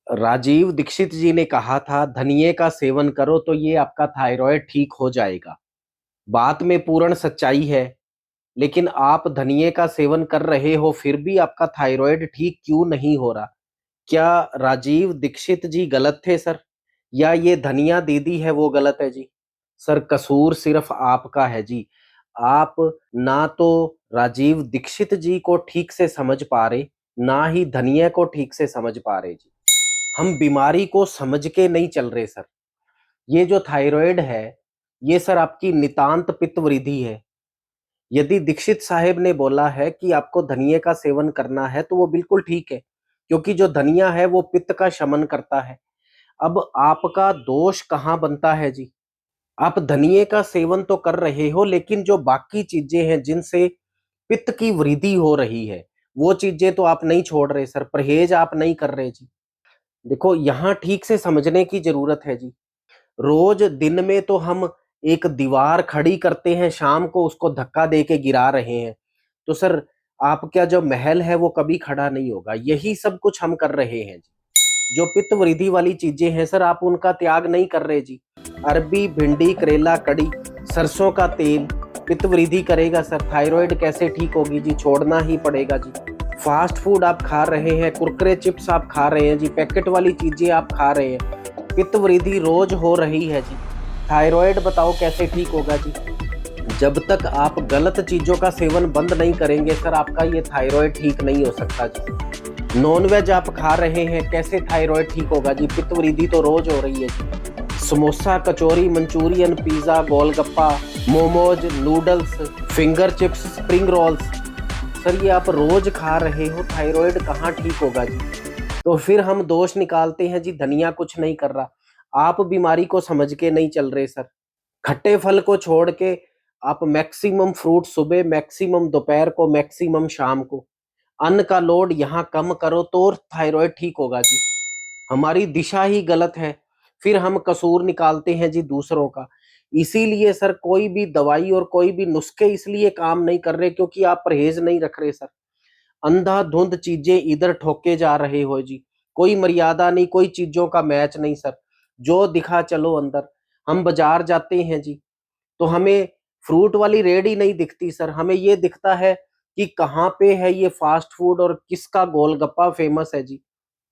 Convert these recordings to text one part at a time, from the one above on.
राजीव दीक्षित जी ने कहा था धनिये का सेवन करो तो ये आपका थायराइड ठीक हो जाएगा। बात में पूर्ण सच्चाई है, लेकिन आप धनिये का सेवन कर रहे हो फिर भी आपका थायराइड ठीक क्यों नहीं हो रहा? क्या राजीव दीक्षित जी गलत थे सर? या ये धनिया दीदी है वो गलत है जी? सर कसूर सिर्फ आपका है जी। आप ना तो राजीव दीक्षित जी को ठीक से समझ पा रहे, ना ही धनिया को ठीक से समझ पा रहे जी। हम बीमारी को समझ के नहीं चल रहे सर। ये जो थायराइड है, ये सर आपकी नितांत पित्त वृद्धि है। यदि दीक्षित साहेब ने बोला है कि आपको धनिये का सेवन करना है तो वो बिल्कुल ठीक है, क्योंकि जो धनिया है वो पित्त का शमन करता है। अब आपका दोष कहाँ बनता है जी? आप धनिये का सेवन तो कर रहे हो, लेकिन जो बाकी चीजें हैं जिनसे पित्त की वृद्धि हो रही है, वो चीजें तो आप नहीं छोड़ रहे सर, परहेज आप नहीं कर रहे जी। देखो यहाँ ठीक से समझने की जरूरत है जी। रोज दिन में तो हम एक दीवार खड़ी करते हैं, शाम को उसको धक्का दे के गिरा रहे हैं। तो सर आपका जो महल है वो कभी खड़ा नहीं होगा। यही सब कुछ हम कर रहे हैं जी। जो पित्त वृद्धि वाली चीजें हैं सर, आप उनका त्याग नहीं कर रहे जी। अरबी, भिंडी, करेला, कड़ी, सरसों का तेल पित्त वृद्धि करेगा सर। थायराइड कैसे ठीक होगी जी? छोड़ना ही पड़ेगा जी। फास्ट फूड आप खा रहे हैं, कुरकुरे चिप्स आप खा रहे हैं जी, पैकेट वाली चीजें आप खा रहे हैं, पित्त वृद्धि रोज हो रही है जी। थायराइड बताओ कैसे ठीक होगा जी? जब तक आप गलत चीजों का सेवन बंद नहीं करेंगे सर, आपका ये थायराइड ठीक नहीं हो सकता जी। नॉनवेज आप खा रहे हैं, कैसे थायराइड ठीक होगा जी? पित्त वृद्धि तो रोज हो रही है जी। Samosa, kachori, Manchurian, pizza, golgappa, momos, noodles, finger chips, spring rolls, sir ये आप रोज खा रहे हो, थायराइड कहाँ ठीक होगा जी? तो फिर हम दोष निकालते हैं जी धनिया कुछ नहीं कर रहा। आप बीमारी को समझ के नहीं चल रहे सर। खट्टे फल को छोड़ के आप मैक्सिमम फ्रूट सुबह, मैक्सिमम दोपहर को, मैक्सिमम शाम को। अन्न का लोड यहाँ कम करो तो थायराइड ठीक होगा जी। हमारी दिशा ही गलत है, फिर हम कसूर निकालते हैं जी दूसरों का। इसीलिए सर कोई भी दवाई और कोई भी नुस्खे इसलिए काम नहीं कर रहे क्योंकि आप परहेज नहीं रख रहे सर। अंधाधुंध चीजें इधर ठोके जा रहे हो जी। कोई मर्यादा नहीं, कोई चीजों का मैच नहीं सर। जो दिखा चलो अंदर। हम बाजार जाते हैं जी, तो हमें फ्रूट वाली रेडी नहीं दिखती सर, हमें ये दिखता है कि कहाँ पे है ये फास्ट फूड और किसका गोलगप्पा फेमस है जी,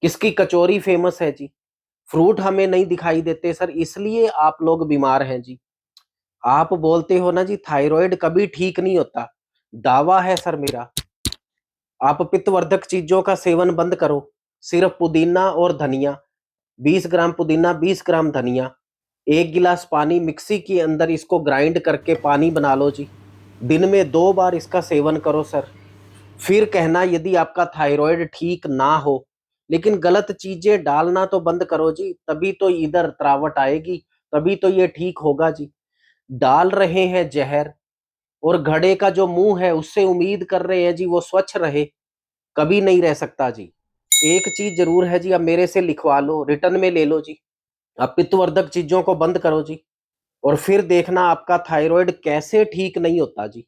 किसकी कचौरी फेमस है जी। फ्रूट हमें नहीं दिखाई देते सर, इसलिए आप लोग बीमार हैं जी। आप बोलते हो ना जी थायराइड कभी ठीक नहीं होता, दावा है सर मेरा। आप पित्तवर्धक चीजों का सेवन बंद करो। सिर्फ पुदीना और धनिया, 20 ग्राम पुदीना, 20 ग्राम धनिया, 1 गिलास पानी, मिक्सी के अंदर इसको ग्राइंड करके पानी बना लो जी। दिन में 2 बार इसका सेवन करो सर। फिर कहना यदि आपका थायराइड ठीक ना हो, लेकिन गलत चीजें डालना तो बंद करो जी, तभी तो इधर तरावट आएगी, तभी तो ये ठीक होगा जी। डाल रहे हैं जहर, और घड़े का जो मुंह है उससे उम्मीद कर रहे हैं जी वो स्वच्छ रहे, कभी नहीं रह सकता जी। एक चीज जरूर है जी, अब मेरे से लिखवा लो, रिटर्न में ले लो जी। अब पित्तवर्धक चीजों को बंद करो जी, और फिर देखना आपका थायराइड कैसे ठीक नहीं होता जी।